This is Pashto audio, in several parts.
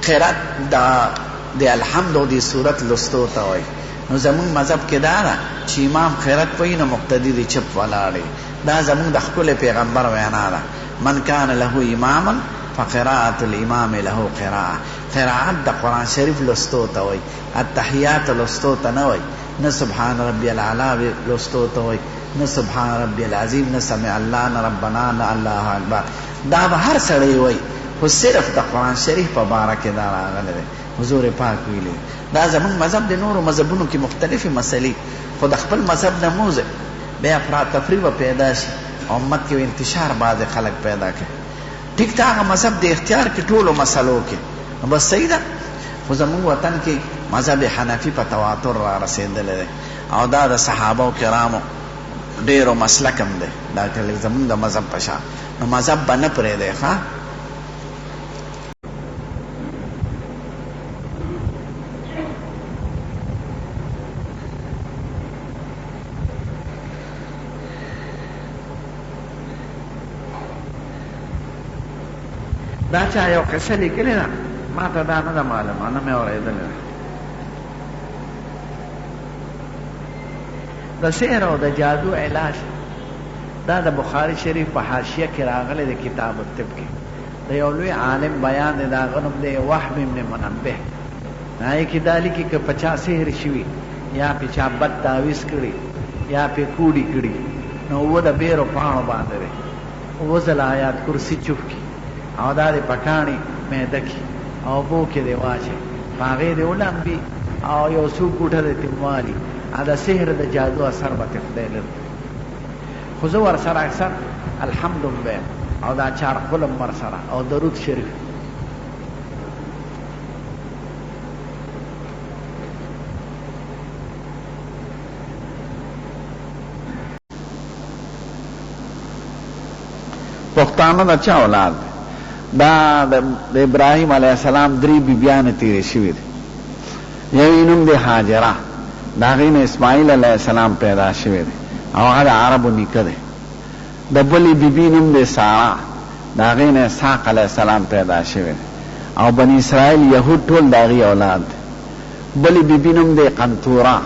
قرات د الحمد او د سورت لستو ته وای. نو زمون مذهب کې دا ده چې امام قرات وای نو مقتدی دی چپ ولاړی. دا زمون د خپل پیغمبر وینا ده، من کان له اماما فقراءة الامام له قراءه. قراءت د قرآن شریف لستو ته وای، التحیات لستو ته نه وای، نه سبحان ربی الاعلی لستو ته وای، نه سبحان ربی العظیم، نه سمع الله، نه ربنا، نه الله اکبر. دا به هر سړی وای، خو صرف د قرآن شریف په باره کې دا راغلی دی، حضور پاک ویلی. دا زمونږ مذهب د نورو مذهبونو کې مختلفې مسلې، خو د خپل مذهب نه موزه بیا افراط تفریط به پیدا شي، امت کې انتشار بعضې خلک پیدا کړي. ټیک ته هغه مذهب د اختیار کې ټولو مسلو کې نو بس صحیح ده، خو زمونږ وطن کې مذهب حنفي په تواتر را رسېدلی دی، او دا د صحابه کرامو ډېرو مسلک هم دی، دا زمونږ د مذهب په شان. نو مذهب به نه پرېږدی ښه. دا چا یو قصه لیکلې ده، ما ته دا نه ده معلومه، نه مې اورېدلې ده. د سحر او د جادو علاج دا د بخاري شریف په حاشیه کې راغلی د کتاب الطب کې، د یو لوی عالم بیان دی، د هغه نوم دی وهب بن منبه. هغې کې دا لیکي که په چا سحر شوي یا پې چا بد تعویض کړي یا پې کوډي کړي، نو اووه د بیرو پاڼو باندې دی اووه ځله آیات کرسي چوف کړي او دا د پکاڼي معده کې او اوبو کې دی واچوي، په هغې دی ولمبي او یو څو ګوټه دی تموالي، دا سحر د جادو اثر به تې خدای لري. خو زه ورسره اکثر الحمد وایم او دا چارقل هم ورسره او درود شریف. پښتانه د چا اولاد دی؟ دا د ابراهیم علیه السلام 3 بیبیانې تیرې شوي دي. یوې نوم دی هاجره، د هغې نه اسماعیل علیه السلام پیدا شوی دی او هغه د عربو نیکه دی. د بلې بیبي نوم دی ساره، د هغې نه اسحاق علیه السلام پیدا شوی دی او بني اسرائیل یهود ټول د هغې اولاد دی. بلې بیبي نوم دی قنطوره،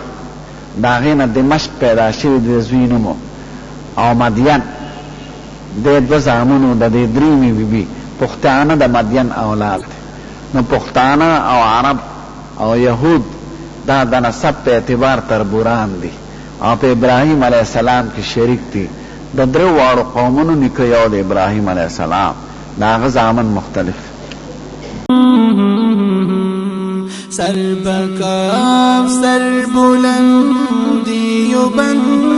د هغې نه دمشق پیدا شوی دی، د زوی نوم او مدین د 2 زامنو د دې 3مې بیبي. پښتانه د مدین اولاد دی. نو پښتانه او عرب او یهود دا د نسب په اعتبار تربوران دي او په ابراهیم علیه السلام کې شریک دي. د 3 واړو قومونو نیکه یو د ابراهیم علیه السلام، د هغه زامن مختلف. سر بکاف سر بلندی و بند